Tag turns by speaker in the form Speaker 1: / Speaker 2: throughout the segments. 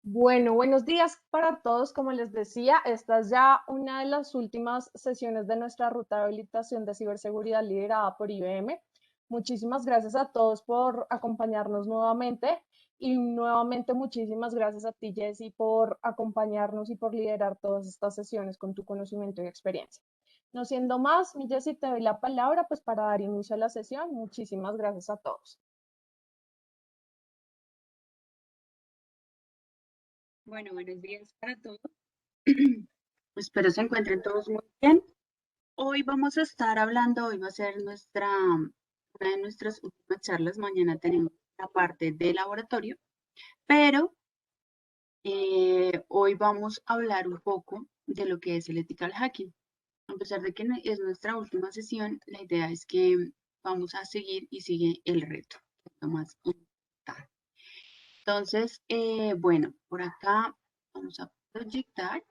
Speaker 1: Bueno, buenos días para todos. Como les decía, esta es ya una de las últimas sesiones de nuestra ruta de habilitación de ciberseguridad liderada por IBM. Muchísimas gracias a todos por acompañarnos nuevamente y nuevamente muchísimas gracias a ti, Jessy, por acompañarnos y por liderar todas estas sesiones con tu conocimiento y experiencia. No siendo más, mi Jessy, te doy la palabra pues para dar inicio a la sesión. Muchísimas gracias a todos.
Speaker 2: Bueno, buenos días para todos. Espero se encuentren todos muy bien. Hoy vamos a estar hablando, hoy va a ser una de nuestras últimas charlas. Mañana tenemos la parte de laboratorio, pero hoy vamos a hablar un poco de lo que es el ethical hacking. A pesar de que es nuestra última sesión, la idea es que vamos a seguir y sigue el reto, que es lo más importante. Entonces, bueno, por acá vamos a proyectar.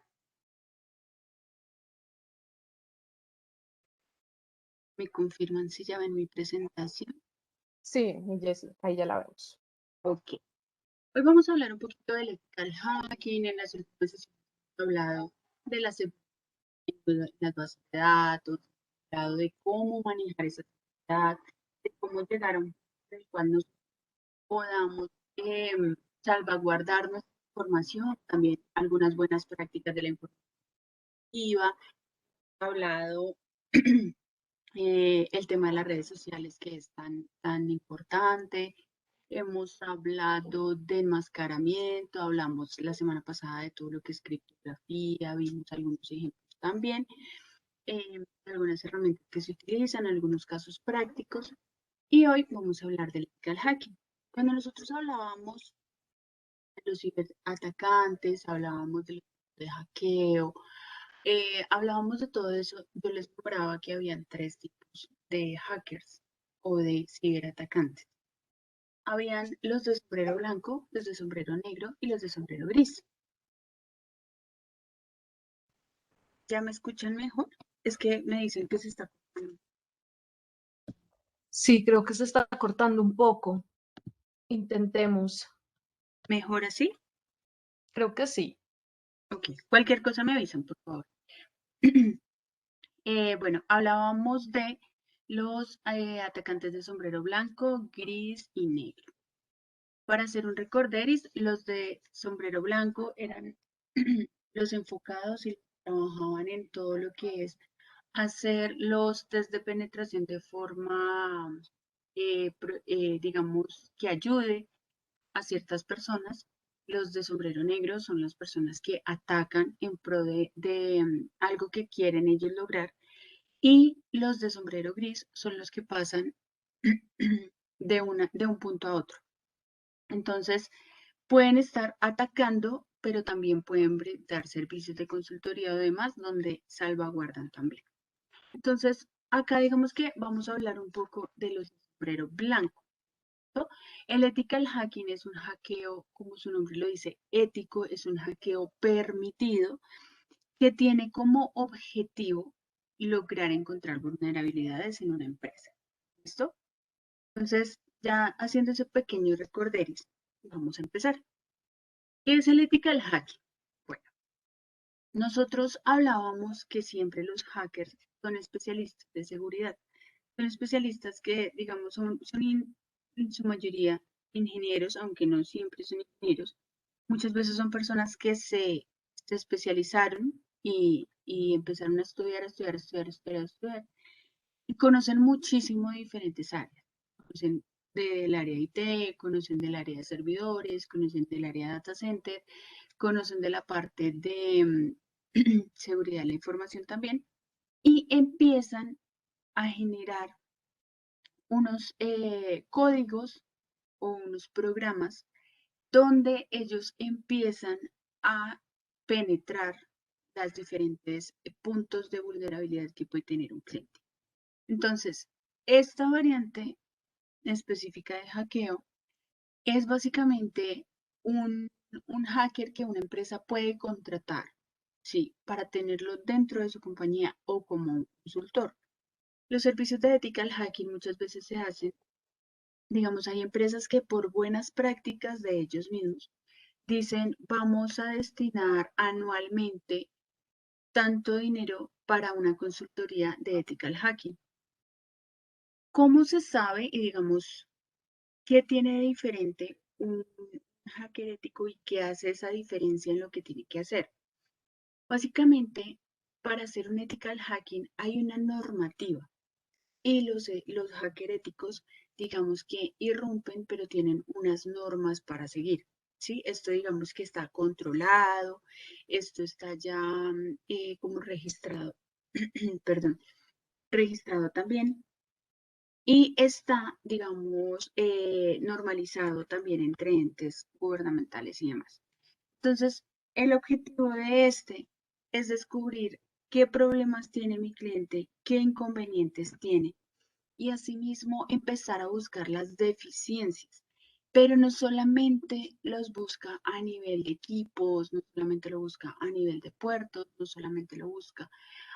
Speaker 2: Me confirman si ya ven mi presentación.
Speaker 1: Sí, mi Jessy, ahí ya la vemos.
Speaker 2: Ok. Hoy vamos a hablar un poquito del ethical hacking. En las últimas sesiones hemos hablado de las bases de datos, hemos hablado de cómo manejar esa actividad, de cómo llegar a un punto en el cual nos podamos salvaguardar nuestra información, también algunas buenas prácticas de la informativa. Hemos hablado el tema de las redes sociales que es tan importante. Hemos hablado de enmascaramiento, hablamos la semana pasada de todo lo que es criptografía, vimos algunos ejemplos también, algunas herramientas que se utilizan, algunos casos prácticos, y hoy vamos a hablar del ethical hacking. Cuando nosotros hablábamos de los ciberatacantes, hablábamos de hackeo, hablábamos de todo eso, yo les nombraba que habían tres tipos de hackers o de ciberatacantes. Habían los de sombrero blanco, los de sombrero negro y los de sombrero gris. ¿Ya me escuchan mejor? Es que me dicen que se está cortando.
Speaker 1: Sí, creo que se está cortando un poco. Intentemos.
Speaker 2: ¿Mejor así?
Speaker 1: Creo que sí.
Speaker 2: Ok. Cualquier cosa me avisan, por favor. Bueno, hablábamos de los atacantes de sombrero blanco, gris y negro. Para hacer un recorderis, los de sombrero blanco eran los enfocados y trabajaban en todo lo que es hacer los test de penetración de forma, digamos, que ayude a ciertas personas. Los de sombrero negro son las personas que atacan en pro de algo que quieren ellos lograr. Y los de sombrero gris son los que pasan de un punto a otro. Entonces, pueden estar atacando, pero también pueden brindar servicios de consultoría o demás donde salvaguardan también. Entonces, acá digamos que vamos a hablar un poco de los de sombrero blanco, ¿no? El ethical hacking es un hackeo, como su nombre lo dice, ético, es un hackeo permitido que tiene como objetivo lograr encontrar vulnerabilidades en una empresa. ¿Listo? Entonces, ya haciendo ese pequeño recorderis, vamos a empezar. ¿Qué es el ethical hacking? Bueno, nosotros hablábamos que siempre los hackers son especialistas de seguridad. Son especialistas que, digamos, en su mayoría ingenieros, aunque no siempre son ingenieros. Muchas veces son personas que se especializaron y empezaron a estudiar, estudiar, estudiar, estudiar, estudiar. Y conocen muchísimo de diferentes áreas. Conocen del área IT, conocen del área de servidores, conocen del área de data center, conocen de la parte de seguridad de la información también y empiezan a generar unos códigos o unos programas donde ellos empiezan a penetrar las diferentes puntos de vulnerabilidad que puede tener un cliente. Entonces, esta variante específica de hackeo es básicamente un, un hacker que una empresa puede contratar, sí, para tenerlo dentro de su compañía o como un consultor. Los servicios de ethical hacking muchas veces se hacen, digamos, hay empresas que por buenas prácticas de ellos mismos dicen, vamos a destinar anualmente tanto dinero para una consultoría de ethical hacking. ¿Cómo se sabe y digamos qué tiene de diferente un hacker ético y qué hace esa diferencia en lo que tiene que hacer? Básicamente, para hacer un ethical hacking hay una normativa y los hacker éticos, digamos que irrumpen, pero tienen unas normas para seguir. ¿Sí? Esto digamos que está controlado, esto está ya como registrado, perdón, registrado también y está, digamos, normalizado también entre entes gubernamentales y demás. Entonces, el objetivo de este es descubrir qué problemas tiene mi cliente, qué inconvenientes tiene y asimismo empezar a buscar las deficiencias. Pero no solamente los busca a nivel de equipos, no solamente lo busca a nivel de puertos, no solamente lo busca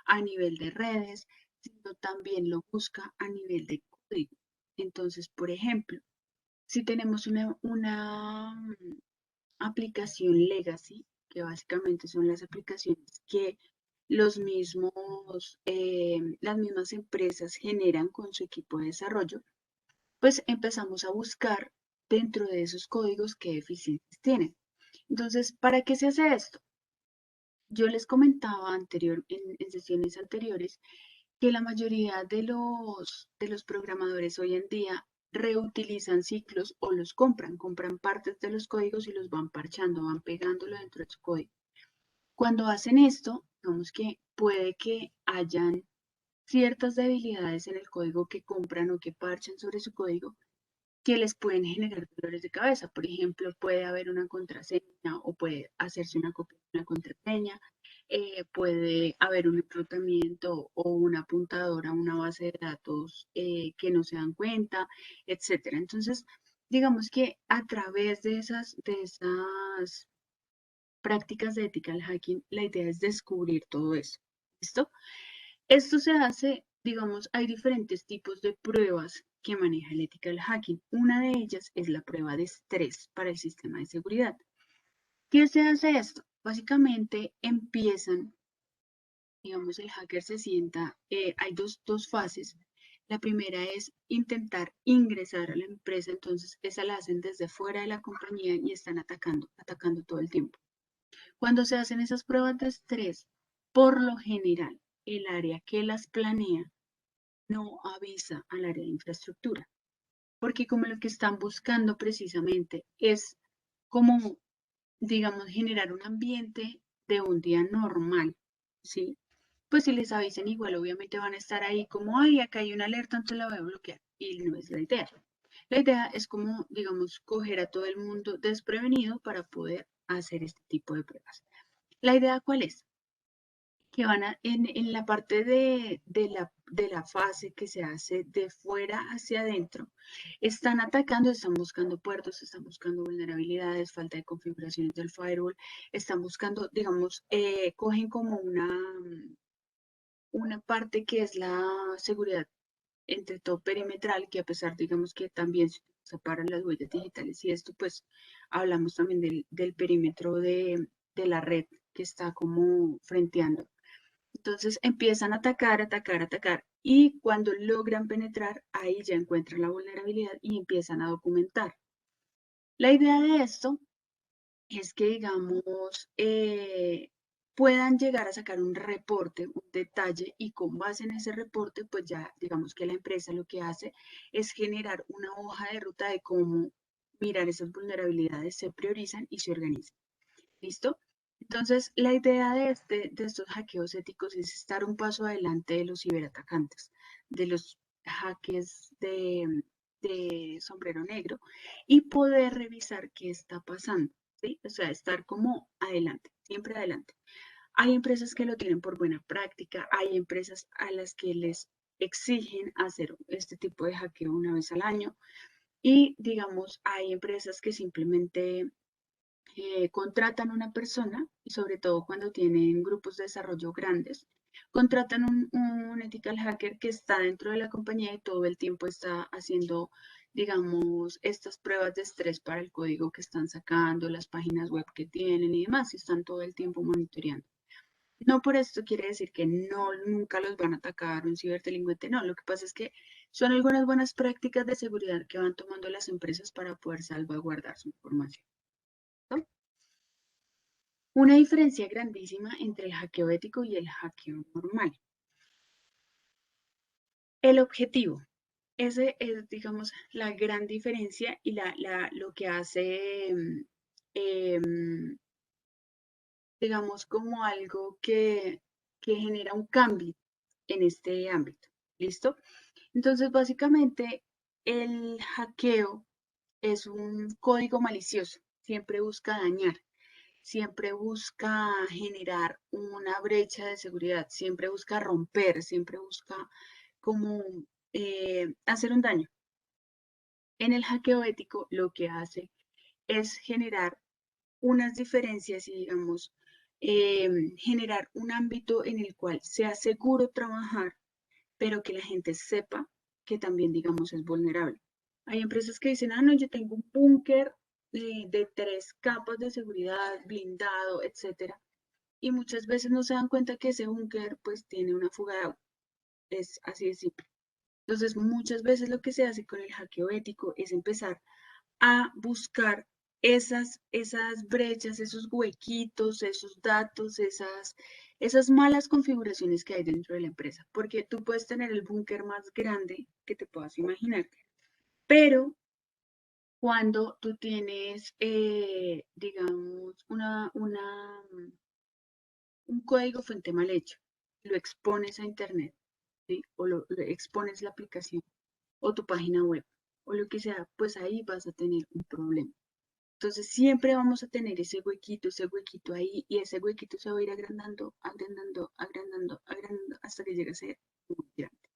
Speaker 2: a nivel de redes, sino también lo busca a nivel de código. Entonces, por ejemplo, si tenemos una aplicación legacy, que básicamente son las aplicaciones que las mismas empresas generan con su equipo de desarrollo, pues empezamos a buscar dentro de esos códigos qué deficiencias tienen. Entonces, ¿para qué se hace esto? Yo les comentaba en sesiones anteriores que la mayoría de los programadores hoy en día reutilizan ciclos o los compran partes de los códigos y los van parchando, van pegándolo dentro de su código. Cuando hacen esto, digamos que puede que hayan ciertas debilidades en el código que compran o que parchan sobre su código que les pueden generar dolores de cabeza. Por ejemplo, puede haber una contraseña o puede hacerse una copia de una contraseña, puede haber un reclutamiento o una apuntadora a una base de datos que no se dan cuenta, etcétera. Entonces, digamos que a través de esas prácticas de ethical hacking, la idea es descubrir todo eso. ¿Listo? Esto se hace, digamos, hay diferentes tipos de pruebas que maneja el ethical hacking. Una de ellas es la prueba de estrés para el sistema de seguridad. ¿Qué se hace esto? Básicamente empiezan, digamos, el hacker se sienta, hay dos fases. La primera es intentar ingresar a la empresa, entonces esa la hacen desde fuera de la compañía y están atacando todo el tiempo. Cuando se hacen esas pruebas de estrés, por lo general, el área que las planea no avisa al área de infraestructura, porque como lo que están buscando precisamente es como, digamos, generar un ambiente de un día normal, ¿sí? Pues si les avisen igual, obviamente van a estar ahí como, ay, acá hay una alerta, entonces la voy a bloquear. Y no es la idea. La idea es como, digamos, coger a todo el mundo desprevenido para poder hacer este tipo de pruebas. ¿La idea cuál es? Que van en la parte de la fase que se hace de fuera hacia adentro, están atacando, están buscando puertos, están buscando vulnerabilidades, falta de configuraciones del firewall, están buscando, digamos, cogen como una parte que es la seguridad entre todo perimetral, que a pesar, digamos, que también se separan las huellas digitales y esto, pues hablamos también del perímetro de la red que está como frenteando. Entonces empiezan a atacar, atacar, atacar y cuando logran penetrar, ahí ya encuentran la vulnerabilidad y empiezan a documentar. La idea de esto es que, digamos, puedan llegar a sacar un reporte, un detalle y con base en ese reporte, pues ya, digamos que la empresa lo que hace es generar una hoja de ruta de cómo mirar esas vulnerabilidades, se priorizan y se organizan. ¿Listo? Entonces, la idea de estos hackeos éticos es estar un paso adelante de los ciberatacantes, de los hackers de sombrero negro y poder revisar qué está pasando, ¿sí? O sea, estar como adelante, siempre adelante. Hay empresas que lo tienen por buena práctica, hay empresas a las que les exigen hacer este tipo de hackeo una vez al año y, digamos, hay empresas que simplemente contratan una persona, y sobre todo cuando tienen grupos de desarrollo grandes, contratan un ethical hacker que está dentro de la compañía y todo el tiempo está haciendo, digamos, estas pruebas de estrés para el código que están sacando, las páginas web que tienen y demás, y están todo el tiempo monitoreando. No por esto quiere decir que no, nunca los van a atacar un ciberdelincuente, no, lo que pasa es que son algunas buenas prácticas de seguridad que van tomando las empresas para poder salvaguardar su información, ¿no? Una diferencia grandísima entre el hackeo ético y el hackeo normal. El objetivo. Ese es, digamos, la gran diferencia y lo que hace, digamos, como algo que genera un cambio en este ámbito. ¿Listo? Entonces, básicamente, el hackeo es un código malicioso. Siempre busca dañar, siempre busca generar una brecha de seguridad, siempre busca romper, siempre busca como hacer un daño. En el hackeo ético lo que hace es generar unas diferencias y, digamos, generar un ámbito en el cual sea seguro trabajar, pero que la gente sepa que también, digamos, es vulnerable. Hay empresas que dicen, ah, no, yo tengo un búnker de 3 capas de seguridad, blindado, etcétera, y muchas veces no se dan cuenta que ese búnker, pues, tiene una fuga de agua. Es así de simple. Entonces, muchas veces lo que se hace con el hackeo ético es empezar a buscar esas brechas, esos huequitos, esos datos, esas malas configuraciones que hay dentro de la empresa. Porque tú puedes tener el búnker más grande que te puedas imaginar, pero cuando tú tienes, digamos, un código fuente mal hecho, lo expones a Internet, ¿sí? O lo expones la aplicación o tu página web o lo que sea, pues ahí vas a tener un problema. Entonces siempre vamos a tener ese huequito ahí, y ese huequito se va a ir agrandando, agrandando, agrandando, agrandando, hasta que llegue a ser muy grande.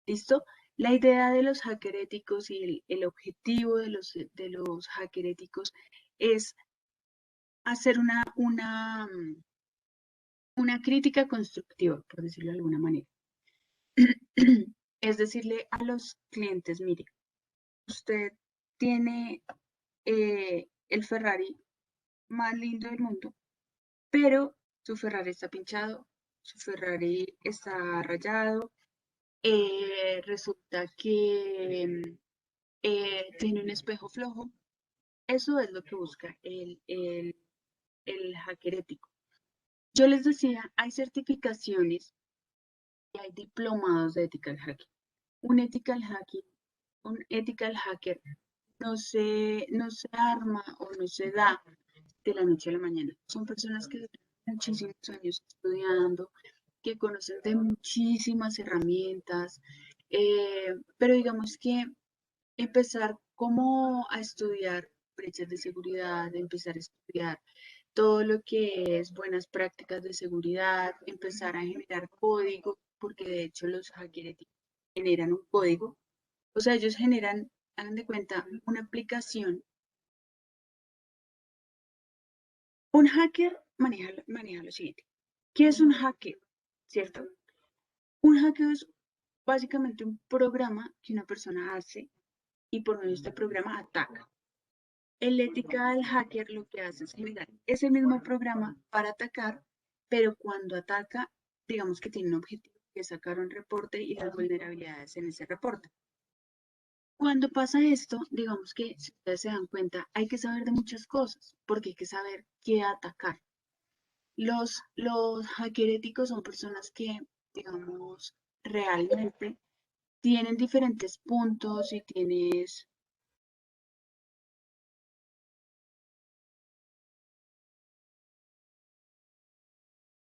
Speaker 2: ¿Listo? La idea de los hacker éticos y el objetivo de los hacker éticos es hacer una crítica constructiva, por decirlo de alguna manera. Es decirle a los clientes, mire, usted tiene el Ferrari más lindo del mundo, pero su Ferrari está pinchado, su Ferrari está rayado, resulta que tiene un espejo flojo. Eso es lo que busca el hacker ético. Yo les decía, hay certificaciones y hay diplomados de ethical hacking. Un ethical hacking, un ethical hacker no se arma o no se da de la noche a la mañana. Son personas que llevan muchísimos años estudiando, que conocen de muchísimas herramientas, pero digamos que empezar como a estudiar brechas de seguridad, empezar a estudiar todo lo que es buenas prácticas de seguridad, empezar a generar código, porque de hecho los hackers generan un código. O sea, ellos generan, hagan de cuenta, una aplicación. Un hacker maneja lo siguiente. ¿Qué es un hacker? ¿Cierto? Un hacker es básicamente un programa que una persona hace y por medio de este programa ataca. El ética del hacker lo que hace es generar ese mismo programa para atacar, pero cuando ataca, digamos que tiene un objetivo, que es sacar un reporte y las vulnerabilidades en ese reporte. Cuando pasa esto, digamos que si ustedes se dan cuenta, hay que saber de muchas cosas, porque hay que saber qué atacar. Los hackeréticos son personas que, digamos, realmente tienen diferentes puntos y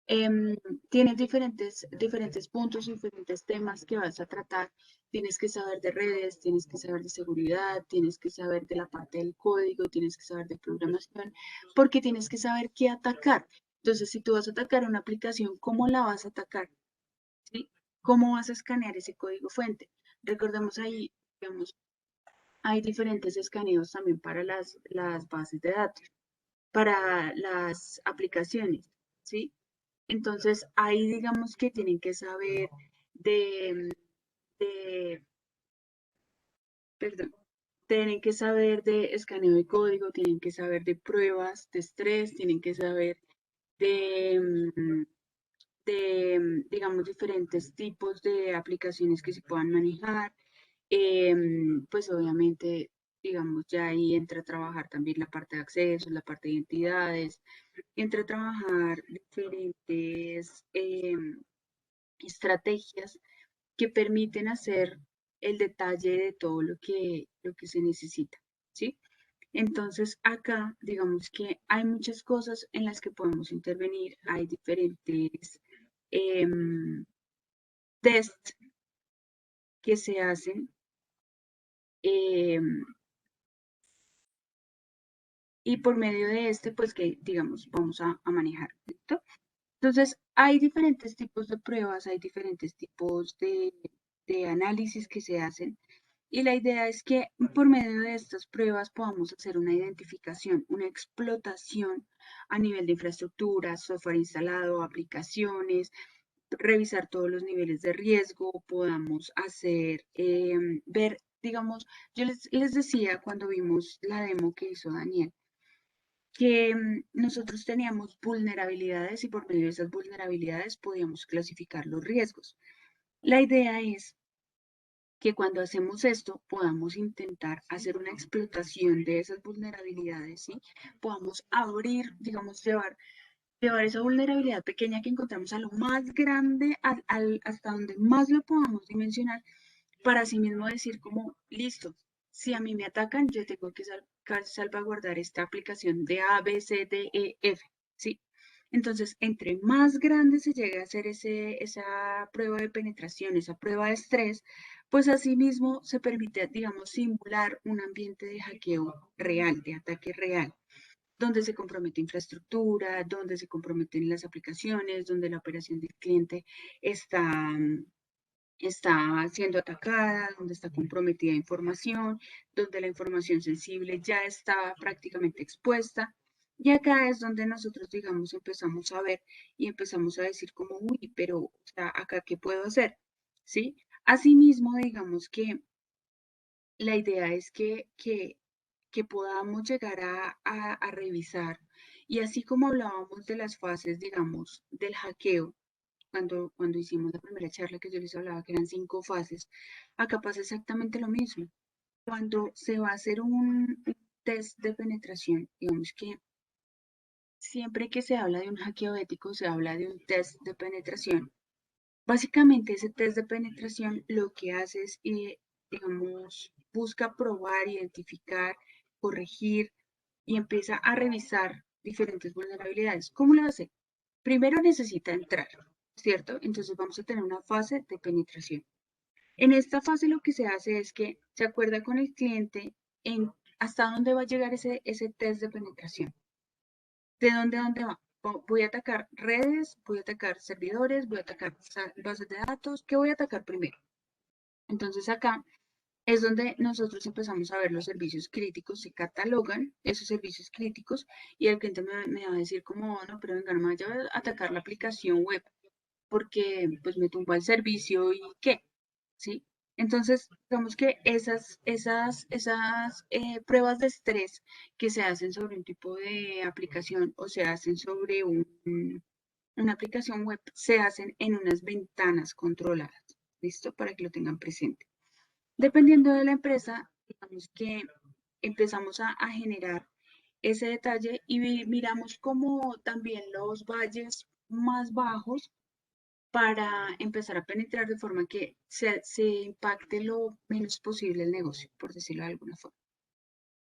Speaker 2: em, tienes diferentes puntos, diferentes temas que vas a tratar. Tienes que saber de redes, tienes que saber de seguridad, tienes que saber de la parte del código, tienes que saber de programación, porque tienes que saber qué atacar. Entonces, si tú vas a atacar una aplicación, ¿cómo la vas a atacar? ¿Sí? ¿Cómo vas a escanear ese código fuente? Recordemos ahí, digamos, hay diferentes escaneos también para las bases de datos, para las aplicaciones, ¿sí? Entonces, ahí digamos que tienen que saber de, perdón, tienen que saber de escaneo de código, tienen que saber de pruebas de estrés, tienen que saber de, digamos, diferentes tipos de aplicaciones que se puedan manejar. Pues obviamente, digamos, ya ahí entra a trabajar también la parte de accesos, la parte de identidades, entra a trabajar diferentes estrategias que permiten hacer el detalle de todo lo que se necesita, ¿sí? Entonces, acá, digamos que hay muchas cosas en las que podemos intervenir, hay diferentes test que se hacen y por medio de este, pues que, digamos, vamos a manejar, ¿cierto? Entonces, hay diferentes tipos de pruebas, hay diferentes tipos de análisis que se hacen y la idea es que por medio de estas pruebas podamos hacer una identificación, una explotación a nivel de infraestructura, software instalado, aplicaciones, revisar todos los niveles de riesgo, podamos hacer, ver, digamos, yo les decía cuando vimos la demo que hizo Daniel, que nosotros teníamos vulnerabilidades y por medio de esas vulnerabilidades podíamos clasificar los riesgos. La idea es que cuando hacemos esto podamos intentar hacer una explotación de esas vulnerabilidades, ¿sí? Podamos abrir, digamos, llevar esa vulnerabilidad pequeña que encontramos a lo más grande, hasta donde más lo podamos dimensionar, para así mismo decir como, listo, si a mí me atacan, yo tengo que salvaguardar esta aplicación de A, B, C, D, E, F, ¿sí? Entonces, entre más grande se llegue a hacer esa prueba de penetración, esa prueba de estrés, pues asimismo se permite, digamos, simular un ambiente de hackeo real, de ataque real, donde se compromete infraestructura, donde se comprometen las aplicaciones, donde la operación del cliente está siendo atacada, donde está comprometida información, donde la información sensible ya está prácticamente expuesta. Y acá es donde nosotros, digamos, empezamos a ver y empezamos a decir como, uy, pero o sea, acá, ¿qué puedo hacer? ¿Sí? Asimismo, digamos que la idea es que podamos llegar a revisar. Y así como hablábamos de las fases, digamos, del hackeo, cuando hicimos la primera charla que yo les hablaba, que eran 5 fases, acá pasa exactamente lo mismo. Cuando se va a hacer un test de penetración, digamos que siempre que se habla de un hackeo ético, se habla de un test de penetración. Básicamente ese test de penetración lo que hace es, digamos, busca probar, identificar, corregir y empieza a revisar diferentes vulnerabilidades. ¿Cómo lo hace? Primero necesita entrar, ¿cierto? Entonces vamos a tener una fase de penetración. En esta fase lo que se hace es que se acuerda con el cliente en hasta dónde va a llegar ese test de penetración. ¿De dónde a dónde va? Voy a atacar redes, voy a atacar servidores, voy a atacar bases de datos. ¿Qué voy a atacar primero? Entonces acá es donde nosotros empezamos a ver los servicios críticos, se catalogan esos servicios críticos y el cliente me va a decir como, no, pero venga, no me vaya a atacar la aplicación web porque pues me tumba el servicio y qué, ¿sí? Entonces, digamos que esas pruebas de estrés que se hacen sobre un tipo de aplicación o se hacen sobre una aplicación web, se hacen en unas ventanas controladas, ¿listo? Para que lo tengan presente. Dependiendo de la empresa, digamos que empezamos a generar ese detalle y miramos como también los valles más bajos para empezar a penetrar de forma que se impacte lo menos posible el negocio, por decirlo de alguna forma.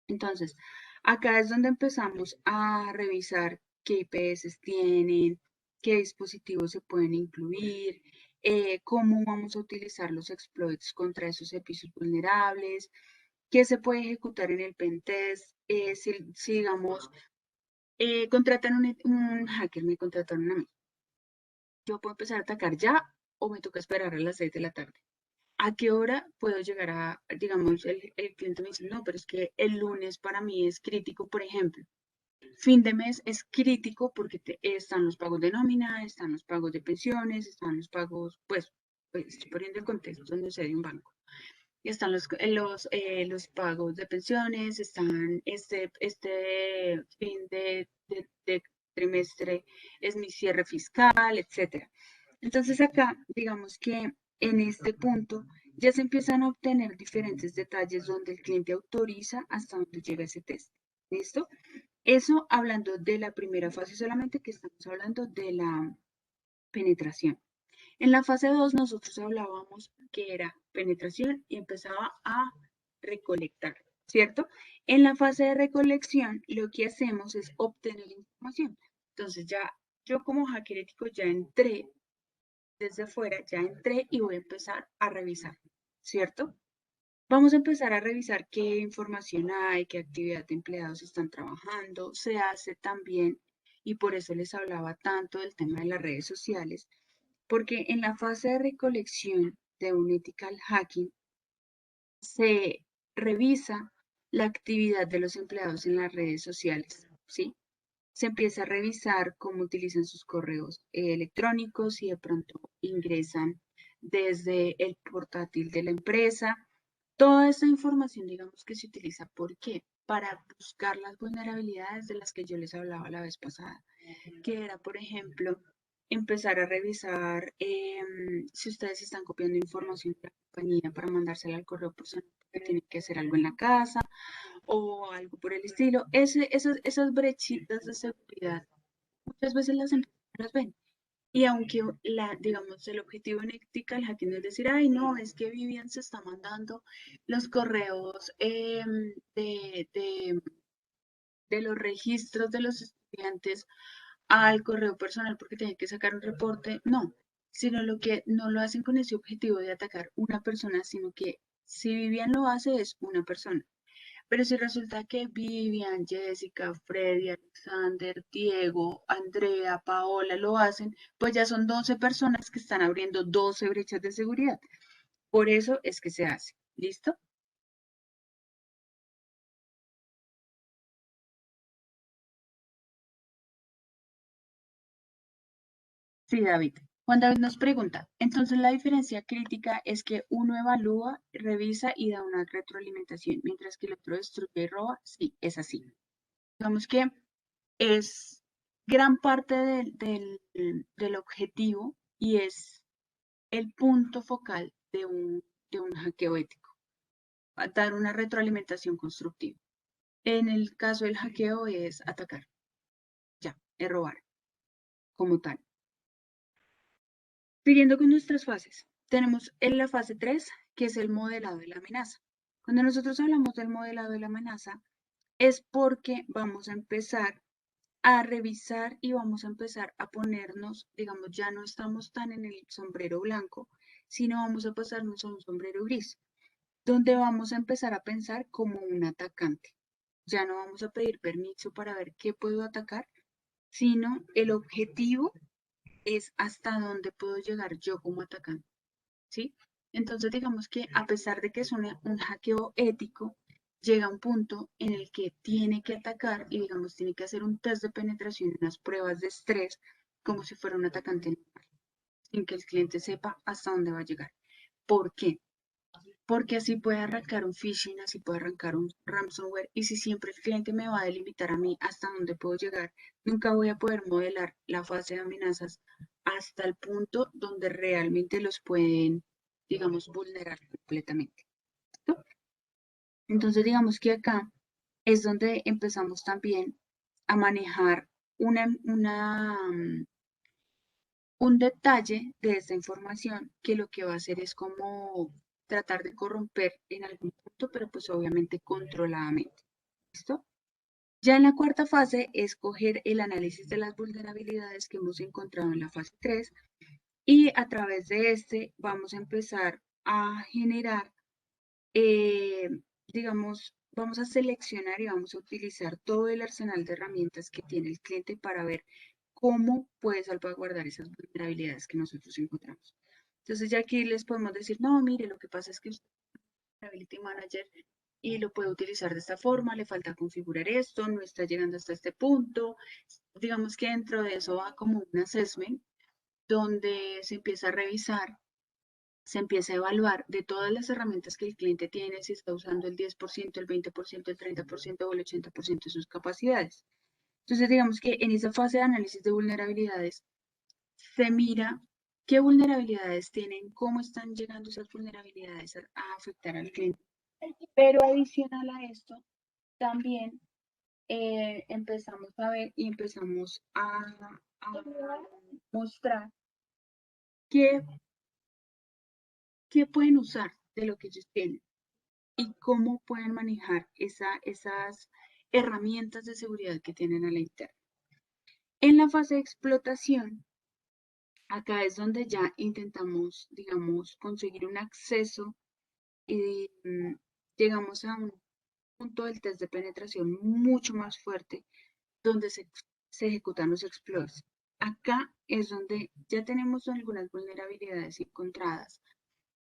Speaker 2: Entonces, acá es donde empezamos a revisar qué IPS tienen, qué dispositivos se pueden incluir, cómo vamos a utilizar los exploits contra esos servicios vulnerables, qué se puede ejecutar en el pentest, si digamos, contratan un hacker, me contrataron a mí. Yo puedo empezar a atacar ya o me toca esperar a las 6 de la tarde. ¿A qué hora puedo llegar digamos, el cliente me dice, no, pero es que el lunes para mí es crítico, por ejemplo. Fin de mes es crítico porque están los pagos de nómina, están los pagos de pensiones, están los pagos, pues estoy poniendo el contexto donde se de un banco. Y están los pagos de pensiones, están este fin de trimestre es mi cierre fiscal, etcétera. Entonces acá, digamos que en este punto ya se empiezan a obtener diferentes detalles donde el cliente autoriza hasta donde llega ese test. ¿Listo? Eso hablando de la primera fase solamente, que estamos hablando de la penetración. En la fase 2 nosotros hablábamos que era penetración y empezaba a recolectar, ¿cierto? En la fase de recolección lo que hacemos es obtener información. Entonces ya yo como hacker ético ya entré desde afuera, ya entré y voy a empezar a revisar, ¿cierto? Vamos a empezar a revisar qué información hay, qué actividad de empleados están trabajando. Se hace también, y por eso les hablaba tanto del tema de las redes sociales, porque en la fase de recolección de un ethical hacking se revisa la actividad de los empleados en las redes sociales, ¿sí? Se empieza a revisar cómo utilizan sus correos electrónicos y de pronto ingresan desde el portátil de la empresa. Toda esa información, digamos que se utiliza, ¿por qué? Para buscar las vulnerabilidades de las que yo les hablaba la vez pasada, que era, por ejemplo, empezar a revisar si ustedes están copiando información de la compañía para mandársela al correo personal, que tienen que hacer algo en la casa o algo por el estilo. Esas brechitas de seguridad, muchas veces las empresas no las ven. Y aunque digamos, el objetivo en Ethical Hacking es decir, ay, no, es que Vivian se está mandando los correos de los registros de los estudiantes al correo personal porque tienen que sacar un reporte, no, sino lo que no lo hacen con ese objetivo de atacar una persona, sino que si Vivian lo hace es una persona. Pero si resulta que Vivian, Jessica, Freddy, Alexander, Diego, Andrea, Paola lo hacen, pues ya son 12 personas que están abriendo 12 brechas de seguridad. Por eso es que se hace. ¿Listo? Sí, David. Juan David nos pregunta, entonces la diferencia crítica es que uno evalúa, revisa y da una retroalimentación, mientras que el otro destruye y roba. Sí, es así. Digamos que es gran parte del objetivo y es el punto focal de un hackeo ético, dar una retroalimentación constructiva. En el caso del hackeo es atacar, ya, es robar como tal. Siguiendo con nuestras fases, tenemos en la fase 3, que es el modelado de la amenaza. Cuando nosotros hablamos del modelado de la amenaza, es porque vamos a empezar a revisar y vamos a empezar a ponernos, digamos, ya no estamos tan en el sombrero blanco, sino vamos a pasarnos a un sombrero gris, donde vamos a empezar a pensar como un atacante. Ya no vamos a pedir permiso para ver qué puedo atacar, sino el objetivo es hasta dónde puedo llegar yo como atacante, ¿sí? Entonces, digamos que a pesar de que es un hackeo ético, llega un punto en el que tiene que atacar y, digamos, tiene que hacer un test de penetración, unas pruebas de estrés, como si fuera un atacante normal, sin que el cliente sepa hasta dónde va a llegar. ¿Por qué? Porque así puede arrancar un phishing, así puede arrancar un ransomware, y si siempre el cliente me va a delimitar a mí hasta dónde puedo llegar, nunca voy a poder modelar la fase de amenazas hasta el punto donde realmente los pueden, digamos, vulnerar completamente. ¿No? Entonces, digamos que acá es donde empezamos también a manejar un detalle de esta información que lo que va a hacer es como tratar de corromper en algún punto, pero pues obviamente controladamente. ¿Listo? Ya en la cuarta fase es coger el análisis de las vulnerabilidades que hemos encontrado en la fase 3 y a través de este vamos a empezar a generar, eh, digamos, vamos a seleccionar y vamos a utilizar todo el arsenal de herramientas que tiene el cliente para ver cómo puede salvaguardar esas vulnerabilidades que nosotros encontramos. Entonces ya aquí les podemos decir, no, mire, lo que pasa es que usted es Vulnerability Manager y lo puede utilizar de esta forma, le falta configurar esto, no está llegando hasta este punto. Digamos que dentro de eso va como un assessment donde se empieza a revisar se empieza a evaluar de todas las herramientas que el cliente tiene, si está usando el 10%, el 20%, el 30% o el 80% de sus capacidades. Entonces, digamos que en esa fase de análisis de vulnerabilidades se mira qué vulnerabilidades tienen, cómo están llegando esas vulnerabilidades a afectar al cliente. Pero adicional a esto, también empezamos a ver y empezamos a mostrar qué, qué pueden usar de lo que ellos tienen y cómo pueden manejar esas herramientas de seguridad que tienen a la interna. En la fase de explotación, acá es donde ya intentamos, digamos, conseguir un acceso y llegamos a un punto del test de penetración mucho más fuerte donde se ejecutan los exploits. Acá es donde ya tenemos algunas vulnerabilidades encontradas,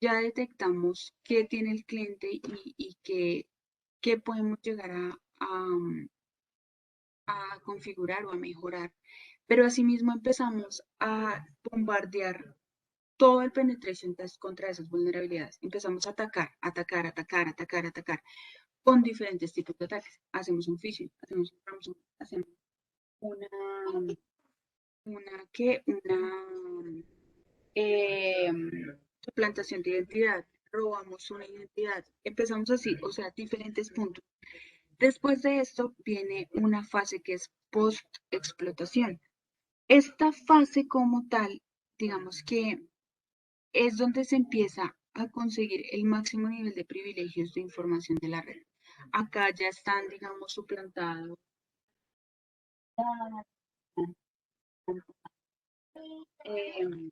Speaker 2: ya detectamos qué tiene el cliente y qué podemos llegar a configurar o a mejorar. Pero asimismo empezamos a bombardear todo el penetration test contra esas vulnerabilidades. Empezamos a atacar, atacar, atacar, atacar, atacar con diferentes tipos de ataques. Hacemos un phishing, hacemos un ransomware, hacemos una, eh, suplantación de identidad, robamos una identidad, empezamos así, o sea, diferentes puntos. Después de esto viene una fase que es post-explotación. Esta fase como tal, digamos que es donde se empieza a conseguir el máximo nivel de privilegios de información de la red. Acá ya están, digamos, suplantados eh,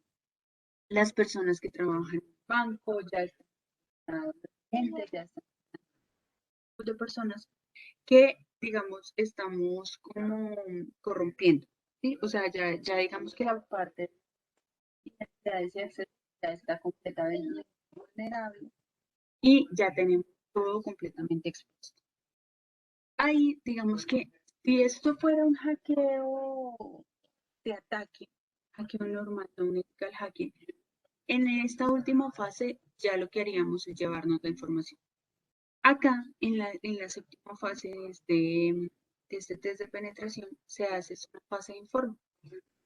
Speaker 2: las personas que trabajan en el banco, ya están gente, ya están de personas que, digamos, estamos como corrompiendo, ¿sí? O sea, ya digamos que la parte de identidades y acceso ya está completamente vulnerable y ya tenemos todo completamente expuesto. Ahí, digamos que si esto fuera un hackeo de ataque, hackeo normal, no un ethical hacking, en esta última fase ya lo que haríamos es llevarnos la información. Acá, en la séptima fase de este test de penetración, se hace una fase de informe,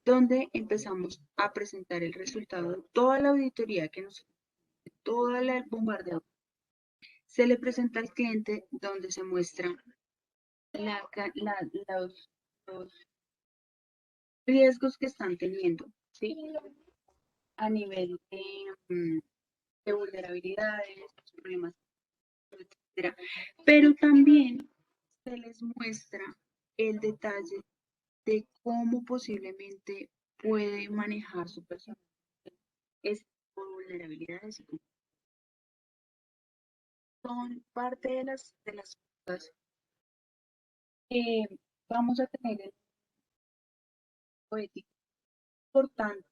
Speaker 2: donde empezamos a presentar el resultado de toda la auditoría que nos, todo el bombardeo. Se le presenta al cliente donde se muestra los riesgos que están teniendo, ¿sí? A nivel de vulnerabilidades, problemas, etcétera. Pero también se les muestra el detalle de cómo posiblemente puede manejar su persona estas vulnerabilidades y son parte de las cosas que vamos a tener en el ético importante.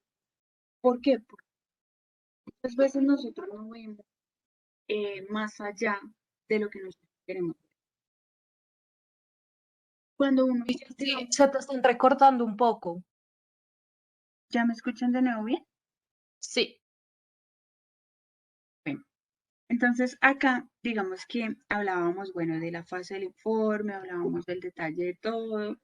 Speaker 2: ¿Por qué? Porque muchas veces nosotros no vemos más allá de lo que nosotros queremos. Cuando uno
Speaker 1: Sí, se te están recortando un poco.
Speaker 2: ¿ya me escuchan de nuevo bien?
Speaker 1: Sí.
Speaker 2: Bueno, entonces acá digamos que hablábamos, bueno, de la fase del informe, hablábamos del detalle de todo,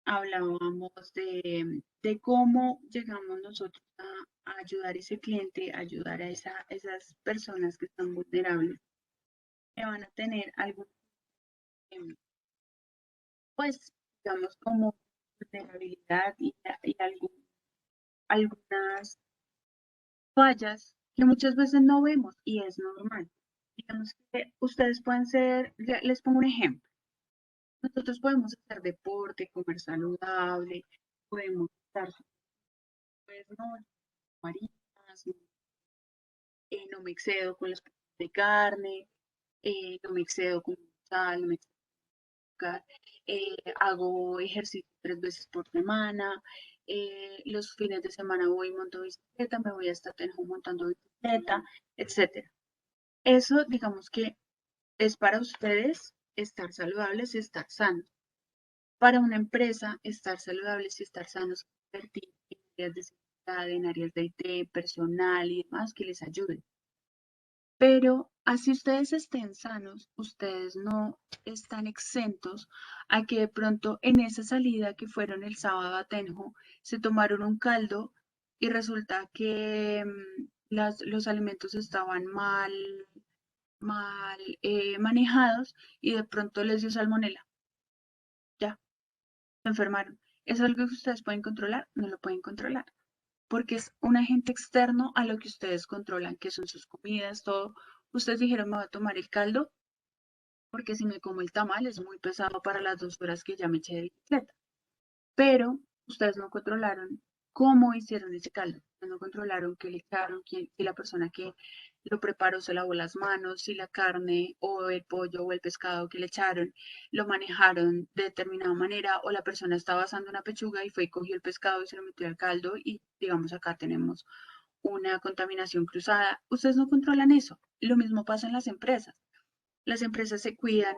Speaker 2: hablábamos de cómo llegamos nosotros a ayudar a ese cliente, a ayudar a esas personas que están vulnerables, que van a tener algún, em, pues, digamos, como vulnerabilidad y algunas fallas que muchas veces no vemos y es normal. Digamos que ustedes pueden ser, les pongo un ejemplo. Nosotros podemos hacer deporte, comer saludable, podemos estar, pues, no, marinas, no me excedo con las porciones de carne, no me excedo con sal, no me excedo con azúcar, hago ejercicio 3 veces por semana, los fines de semana voy y monto bicicleta, me voy hasta Tenjo montando bicicleta, etcétera. Eso, digamos que es para ustedes estar saludables y estar sanos. Para una empresa, estar saludables y estar sanos, invertir en áreas de seguridad, en áreas de IT, personal y demás que les ayuden. Pero así ustedes estén sanos, ustedes no están exentos a que de pronto en esa salida que fueron el sábado a Tenjo, se tomaron un caldo y resulta que los alimentos estaban mal manejados y de pronto les dio salmonela. Ya, se enfermaron. ¿Es algo que ustedes pueden controlar? No lo pueden controlar, porque es un agente externo a lo que ustedes controlan, que son sus comidas, todo. Ustedes dijeron, me voy a tomar el caldo, porque si me como el tamal es muy pesado para las 2 horas que ya me eché de bicicleta. Pero ustedes no controlaron cómo hicieron ese caldo. No controlaron qué le echaron, si la persona que lo preparó se lavó las manos, si la carne o el pollo o el pescado que le echaron lo manejaron de determinada manera, o la persona estaba asando una pechuga y fue y cogió el pescado y se lo metió al caldo y digamos acá tenemos una contaminación cruzada. Ustedes no controlan eso. Lo mismo pasa en las empresas. Las empresas se cuidan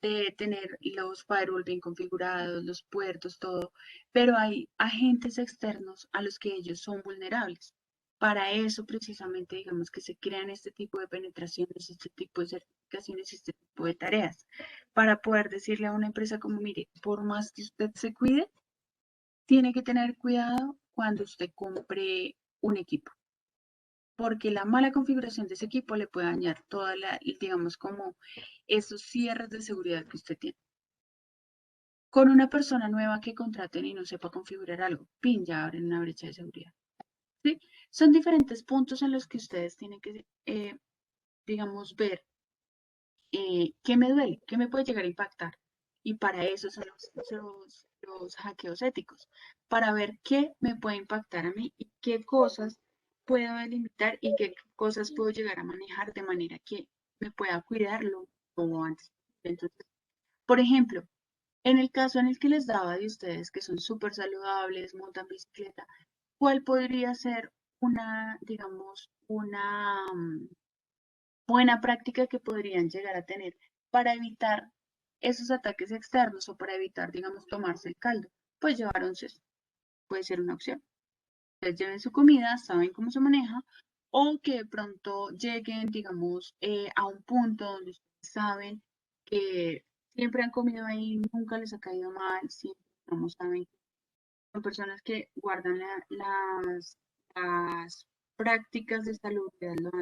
Speaker 2: de tener los firewall bien configurados, los puertos, todo, pero hay agentes externos a los que ellos son vulnerables. Para eso precisamente digamos que se crean este tipo de penetraciones, este tipo de certificaciones, este tipo de tareas, para poder decirle a una empresa como, mire, por más que usted se cuide, tiene que tener cuidado cuando usted compre un equipo, porque la mala configuración de ese equipo le puede dañar toda digamos, como esos cierres de seguridad que usted tiene. Con una persona nueva que contraten y no sepa configurar algo, pin, ya abren una brecha de seguridad. ¿Sí? Son diferentes puntos en los que ustedes tienen que, digamos, ver qué me duele, qué me puede llegar a impactar. Y para eso son los hackeos éticos, para ver qué me puede impactar a mí y qué cosas puedo delimitar y qué cosas puedo llegar a manejar de manera que me pueda cuidarlo como antes. Entonces, por ejemplo, en el caso en el que les daba de ustedes que son súper saludables, montan bicicleta, ¿cuál podría ser digamos, una buena práctica que podrían llegar a tener para evitar esos ataques externos o para evitar, digamos, tomarse el caldo? Pues llevar un cesto, puede ser una opción. Ustedes lleven su comida, saben cómo se maneja, o que de pronto lleguen, digamos, a un punto donde ustedes saben que siempre han comido ahí, nunca les ha caído mal, siempre, digamos, saben que son personas que guardan las prácticas de salud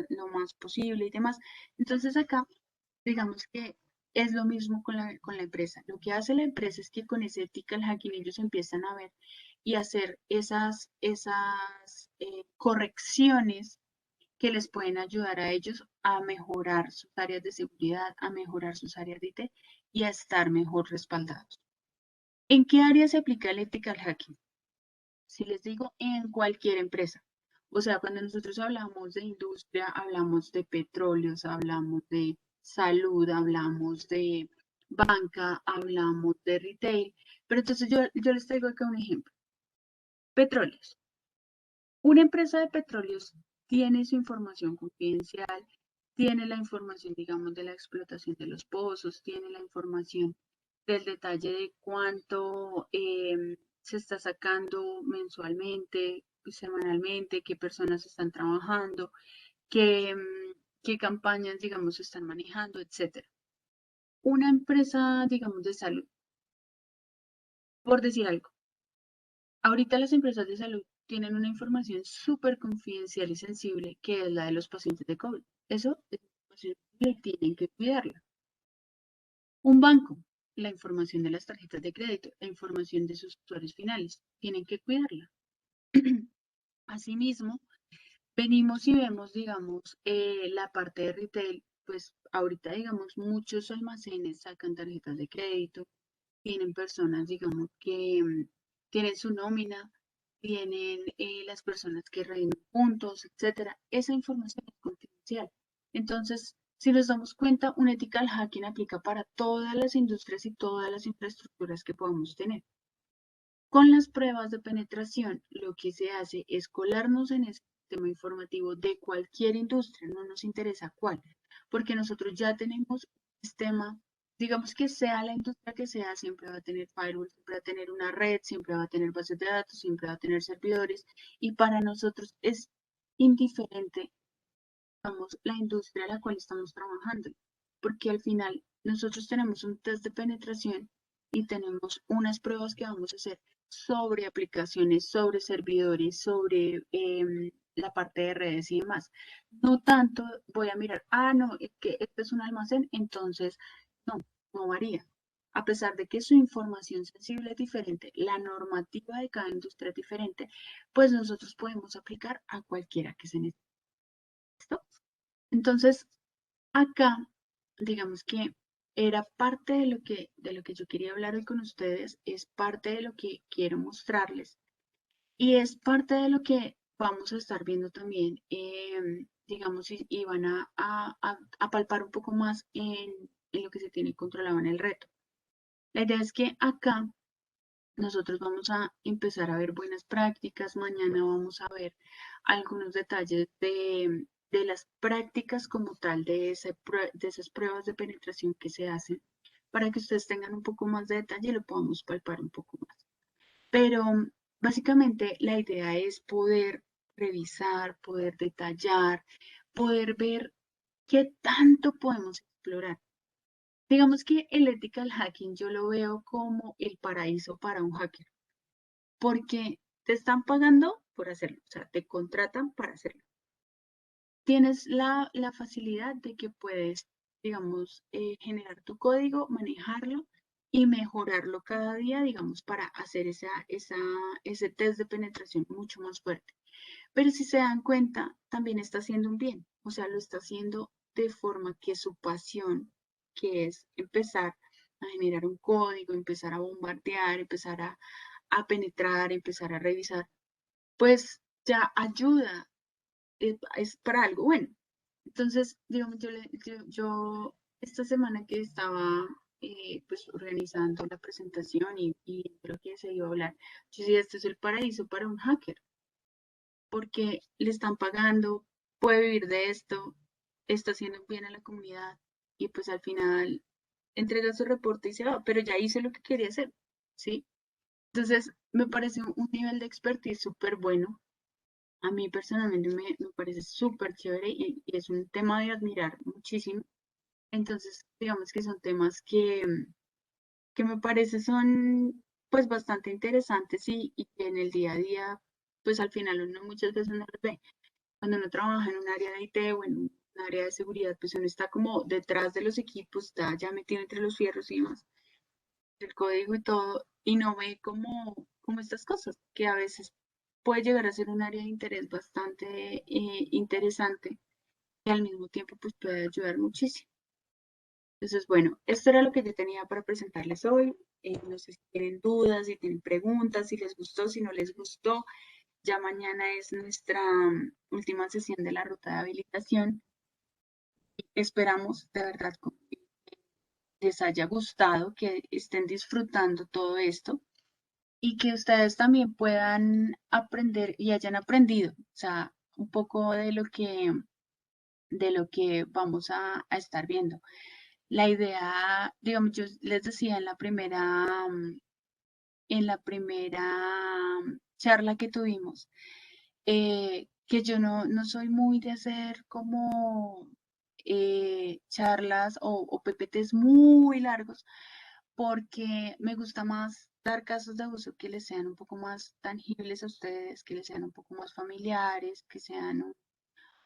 Speaker 2: lo más posible y demás. Entonces acá, digamos que es lo mismo con la empresa. Lo que hace la empresa es que con ese ethical hacking ellos empiezan a ver y hacer esas correcciones que les pueden ayudar a ellos a mejorar sus áreas de seguridad, a mejorar sus áreas de IT y a estar mejor respaldados. ¿En qué área se aplica el ethical hacking? Si les digo, en cualquier empresa. O sea, cuando nosotros hablamos de industria, hablamos de petróleos, hablamos de salud, hablamos de banca, hablamos de retail. Pero entonces yo les traigo acá un ejemplo. Petróleos. Una empresa de petróleos tiene su información confidencial, tiene la información, digamos, de la explotación de los pozos, tiene la información del detalle de cuánto se está sacando mensualmente, semanalmente, qué personas están trabajando, qué campañas, digamos, se están manejando, etcétera. Una empresa, digamos, de salud, por decir algo. Ahorita las empresas de salud tienen una información súper confidencial y sensible que es la de los pacientes de COVID. Eso es información que tienen que cuidarla. Un banco, la información de las tarjetas de crédito, la información de sus usuarios finales, tienen que cuidarla. Asimismo, venimos y vemos, digamos, la parte de retail, pues ahorita, digamos, muchos almacenes sacan tarjetas de crédito, tienen personas, digamos, que tienen su nómina, tienen las personas que reinan puntos, etcétera. Esa información es confidencial. Entonces, si nos damos cuenta, un ethical hacking aplica para todas las industrias y todas las infraestructuras que podemos tener. Con las pruebas de penetración, lo que se hace es colarnos en el sistema informativo de cualquier industria, no nos interesa cuál, porque nosotros ya tenemos un sistema, digamos que sea la industria que sea, siempre va a tener firewall, siempre va a tener una red, siempre va a tener bases de datos, siempre va a tener servidores, y para nosotros es indiferente la industria a la cual estamos trabajando, porque al final nosotros tenemos un test de penetración y tenemos unas pruebas que vamos a hacer sobre aplicaciones, sobre servidores, sobre la parte de redes y demás. No tanto voy a mirar, no, es que este es un almacén, entonces no, no varía. A pesar de que su información sensible es diferente, la normativa de cada industria es diferente, pues nosotros podemos aplicar a cualquiera que se necesite. Entonces, acá, digamos que era parte de lo que yo quería hablar hoy con ustedes, es parte de lo que quiero mostrarles y es parte de lo que vamos a estar viendo también, digamos, y van a palpar un poco más en lo que se tiene controlado en el reto. La idea es que acá nosotros vamos a empezar a ver buenas prácticas. Mañana vamos a ver algunos detalles de las prácticas como tal de esas pruebas de penetración que se hacen para que ustedes tengan un poco más de detalle y lo podamos palpar un poco más. Pero básicamente la idea es poder revisar, poder detallar, poder ver qué tanto podemos explorar. Digamos que el ethical hacking yo lo veo como el paraíso para un hacker, porque te están pagando por hacerlo, o sea, te contratan para hacerlo. Tienes la facilidad de que puedes, digamos, generar tu código, manejarlo y mejorarlo cada día, digamos, para hacer ese test de penetración mucho más fuerte. Pero si se dan cuenta, también está haciendo un bien, o sea, lo está haciendo de forma que su pasión, que es empezar a generar un código, empezar a bombardear, empezar a penetrar, empezar a revisar, pues ya ayuda, es para algo bueno. Entonces, digamos, yo esta semana que estaba pues organizando la presentación y creo que se iba a hablar, yo decía, este es el paraíso para un hacker, porque le están pagando, puede vivir de esto, está haciendo bien a la comunidad y pues al final entrega su reporte y se va, pero ya hice lo que quería hacer, ¿sí? Entonces, me parece un nivel de expertise súper bueno. A mí personalmente me parece súper chévere y es un tema de admirar muchísimo. Entonces, digamos que son temas que me parece son pues bastante interesantes y que en el día a día, pues al final uno muchas veces no los ve. Cuando uno trabaja en un área de IT o en un área de seguridad, pues uno está como detrás de los equipos, está ya metido entre los fierros y demás, el código y todo, y no ve como estas cosas, que a veces puede llegar a ser un área de interés bastante interesante y al mismo tiempo pues puede ayudar muchísimo. Entonces, bueno, esto era lo que yo tenía para presentarles hoy. No sé si tienen dudas, si tienen preguntas, si les gustó, si no les gustó. Ya mañana es nuestra última sesión de la ruta de habilitación. Esperamos de verdad que les haya gustado, que estén disfrutando todo esto y que ustedes también puedan aprender y hayan aprendido, o sea, un poco de lo que vamos a estar viendo. La idea, digamos, yo les decía en la primera charla que tuvimos, que yo no soy muy de hacer como charlas o PPTs muy largos, porque me gusta más dar casos de uso que les sean un poco más tangibles a ustedes, que les sean un poco más familiares, que sean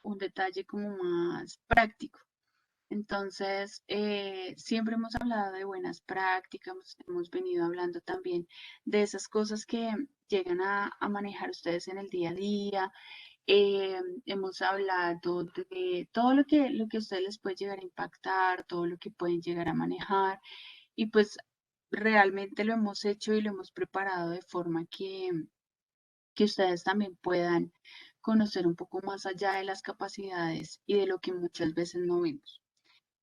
Speaker 2: un detalle como más práctico. Entonces, siempre hemos hablado de buenas prácticas, hemos venido hablando también de esas cosas que llegan a manejar ustedes en el día a día. Hemos hablado de todo lo que a ustedes les puede llegar a impactar, todo lo que pueden llegar a manejar y pues realmente lo hemos hecho y lo hemos preparado de forma que ustedes también puedan conocer un poco más allá de las capacidades y de lo que muchas veces no vemos.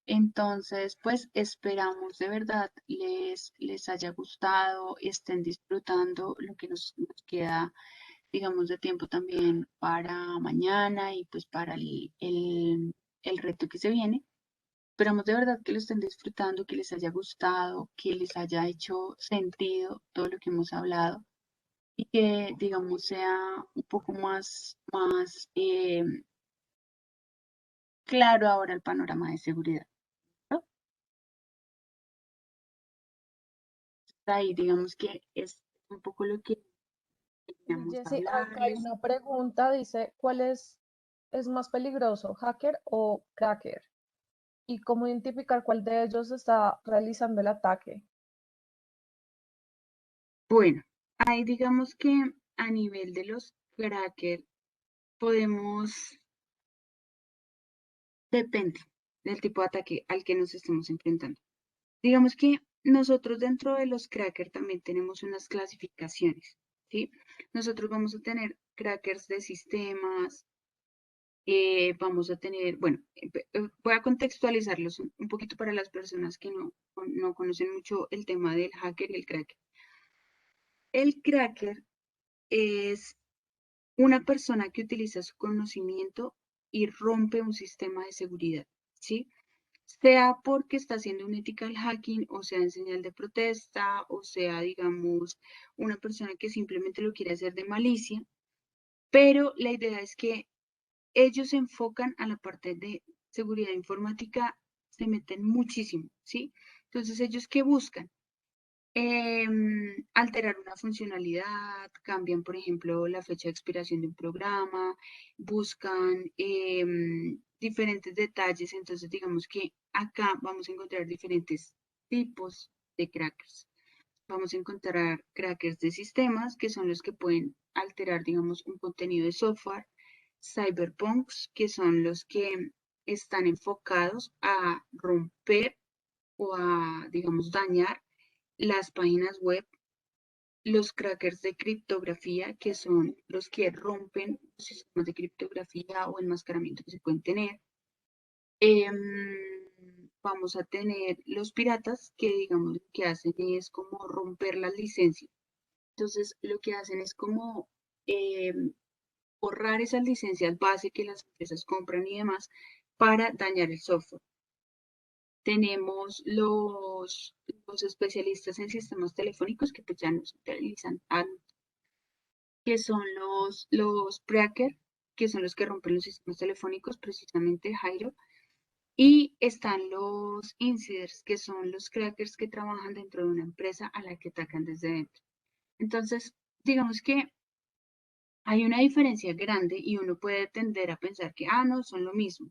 Speaker 2: Entonces, pues esperamos de verdad les haya gustado, estén disfrutando lo que nos queda, digamos, de tiempo también para mañana y pues para el reto que se viene. Esperamos de verdad que lo estén disfrutando, que les haya gustado, que les haya hecho sentido todo lo que hemos hablado y que, digamos, sea un poco más claro ahora el panorama de seguridad, ¿no? Ahí digamos que es un poco lo que
Speaker 1: Y
Speaker 2: queríamos
Speaker 1: Jessy, acá hay
Speaker 2: hablarles.
Speaker 1: una pregunta, dice, ¿cuál es más peligroso, hacker o cracker? ¿Y cómo identificar cuál de ellos está realizando el ataque?
Speaker 2: Bueno, ahí digamos que a nivel de los crackers podemos, depende del tipo de ataque al que nos estemos enfrentando. Digamos que nosotros dentro de los crackers también tenemos unas clasificaciones, ¿sí? Nosotros vamos a tener crackers de sistemas, vamos a tener, bueno, voy a contextualizarlos un poquito para las personas que no conocen mucho el tema del hacker y el cracker. El cracker es una persona que utiliza su conocimiento y rompe un sistema de seguridad, ¿sí? Sea porque está haciendo un ethical hacking, o sea, en señal de protesta, o sea, digamos, una persona que simplemente lo quiere hacer de malicia, pero la idea es que ellos se enfocan a la parte de seguridad informática, se meten muchísimo, ¿sí? Entonces, ¿ellos qué buscan? Alterar una funcionalidad, cambian, por ejemplo, la fecha de expiración de un programa, buscan diferentes detalles. Entonces, digamos que acá vamos a encontrar diferentes tipos de crackers. Vamos a encontrar crackers de sistemas, que son los que pueden alterar, digamos, un contenido de software. Cyberpunks, que son los que están enfocados a romper o a, digamos, dañar las páginas web, los crackers de criptografía, que son los que rompen los sistemas de criptografía o enmascaramiento que se pueden tener. Vamos a tener los piratas, que digamos lo que hacen es como romper las licencias. Entonces, lo que hacen es como borrar esas licencias base que las empresas compran y demás para dañar el software. Tenemos los especialistas en sistemas telefónicos que pues ya nos utilizan, que son los crackers, que son los que rompen los sistemas telefónicos, precisamente Jairo. Y están los insiders, que son los crackers que trabajan dentro de una empresa a la que atacan desde dentro. Entonces, digamos que hay una diferencia grande y uno puede tender a pensar que, no, son lo mismo.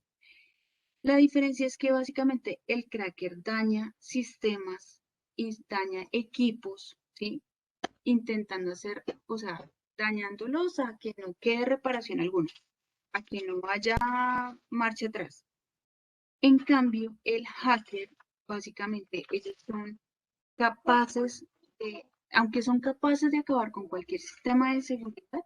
Speaker 2: La diferencia es que básicamente el cracker daña sistemas y daña equipos, ¿sí? Intentando hacer, o sea, dañándolos a que no quede reparación alguna, a que no haya marcha atrás. En cambio, el hacker, básicamente, ellos son capaces aunque son capaces de acabar con cualquier sistema de seguridad,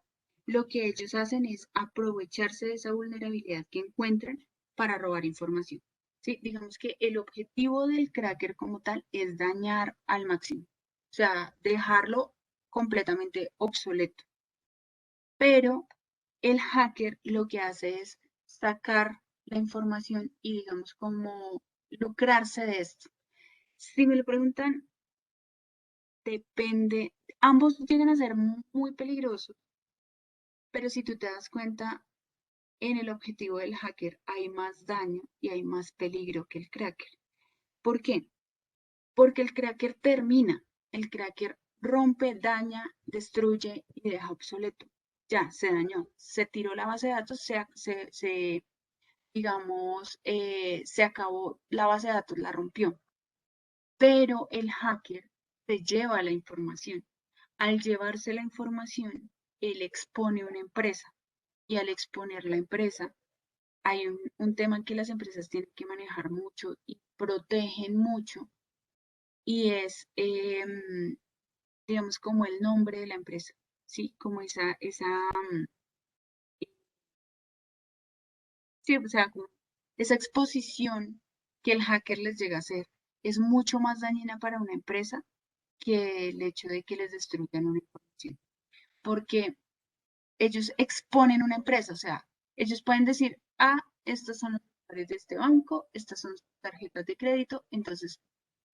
Speaker 2: lo que ellos hacen es aprovecharse de esa vulnerabilidad que encuentran para robar información. Sí, digamos que el objetivo del cracker como tal es dañar al máximo, o sea, dejarlo completamente obsoleto. Pero el hacker lo que hace es sacar la información y digamos como lucrarse de esto. Si me lo preguntan, depende, ambos llegan a ser muy peligrosos, pero si tú te das cuenta, en el objetivo del hacker hay más daño y hay más peligro que el cracker. ¿Por qué? Porque el cracker termina, el cracker rompe, daña, destruye y deja obsoleto. Ya, se dañó, se tiró la base de datos, digamos, se acabó la base de datos, la rompió. Pero el hacker se lleva la información. Al llevarse la información, él expone una empresa y al exponer la empresa, hay un tema que las empresas tienen que manejar mucho y protegen mucho y es, digamos, como el nombre de la empresa, ¿sí? Como sí, o sea, como esa exposición que el hacker les llega a hacer es mucho más dañina para una empresa que el hecho de que les destruyan una información. Porque ellos exponen una empresa, o sea, ellos pueden decir, estos son los usuarios de este banco, estas son sus tarjetas de crédito, entonces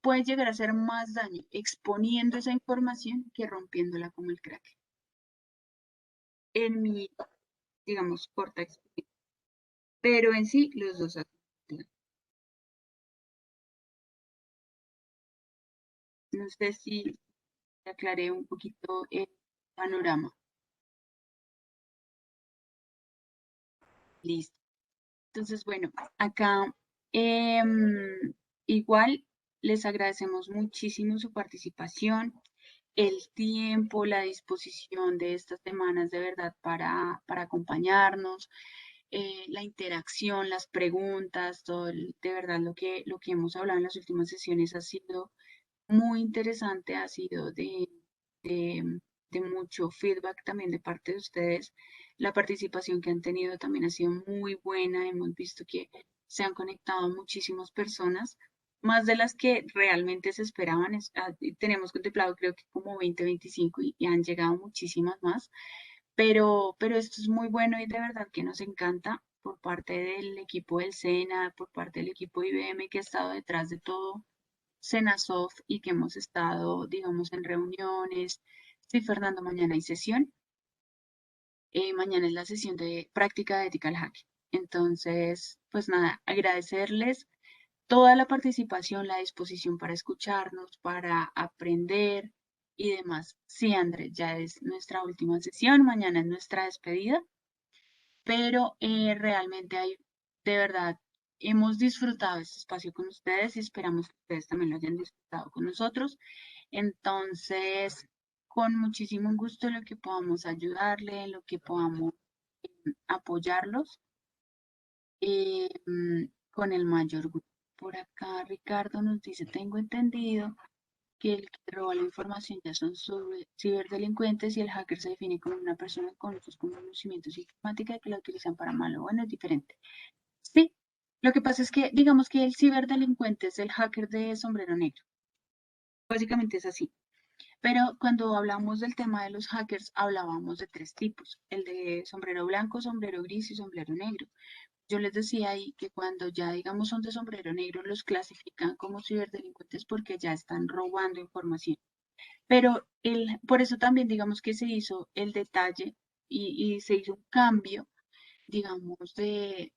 Speaker 2: puede llegar a hacer más daño exponiendo esa información que rompiéndola como el crack. En mi, digamos, corta experiencia. pero en sí los dos actúan. No sé si aclaré un poquito el panorama. Listo. Entonces, bueno, acá igual les agradecemos muchísimo su participación, el tiempo, la disposición de estas semanas de verdad para acompañarnos, la interacción, las preguntas, todo de verdad lo que hemos hablado en las últimas sesiones ha sido muy interesante, ha sido de, de mucho feedback también de parte de ustedes. La participación que han tenido también ha sido muy buena. Hemos visto que se han conectado muchísimas personas, más de las que realmente se esperaban. Tenemos contemplado creo que como 20, 25 y han llegado muchísimas más. Pero esto es muy bueno y de verdad que nos encanta por parte del equipo del SENA, por parte del equipo IBM que ha estado detrás de todo Cenasoft y que hemos estado, digamos, en reuniones. Sí, Fernando, mañana hay sesión. Mañana es la sesión de práctica de Ethical Hacking. Entonces, pues nada, agradecerles toda la participación, la disposición para escucharnos, para aprender y demás. Sí, Andrés, ya es nuestra última sesión, mañana es nuestra despedida, pero realmente hay, de verdad, hemos disfrutado este espacio con ustedes y esperamos que ustedes también lo hayan disfrutado con nosotros. Entonces, con muchísimo gusto en lo que podamos ayudarle, en lo que podamos apoyarlos, con el mayor gusto. Por acá, Ricardo nos dice, tengo entendido que el que roba la información ya son ciberdelincuentes y el hacker se define como una persona con sus conocimientos informática que la utilizan para malo. Bueno, es diferente. Sí, lo que pasa es que digamos que el ciberdelincuente es el hacker de sombrero negro. Básicamente es así. Pero cuando hablamos del tema de los hackers, hablábamos de tres tipos, el de sombrero blanco, sombrero gris y sombrero negro. Yo les decía ahí que cuando ya, digamos, son de sombrero negro, los clasifican como ciberdelincuentes porque ya están robando información. Pero por eso también, digamos, que se hizo el detalle y se hizo un cambio, digamos, del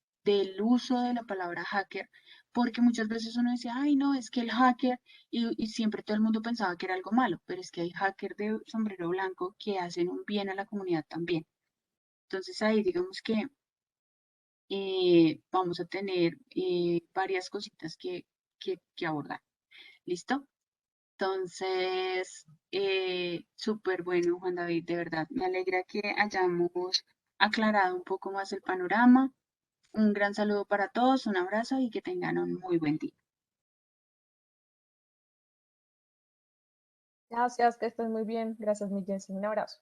Speaker 2: uso de la palabra hacker, porque muchas veces uno decía, ay, no, es que el hacker, y siempre todo el mundo pensaba que era algo malo, pero es que hay hackers de sombrero blanco que hacen un bien a la comunidad también. Entonces ahí, digamos que vamos a tener varias cositas que abordar. ¿Listo? Entonces, súper bueno, Juan David, de verdad. Me alegra que hayamos aclarado un poco más el panorama. Un gran saludo para todos, un abrazo y que tengan un muy buen día.
Speaker 1: Gracias, que estés muy bien. Gracias, mi Jensi. Un abrazo.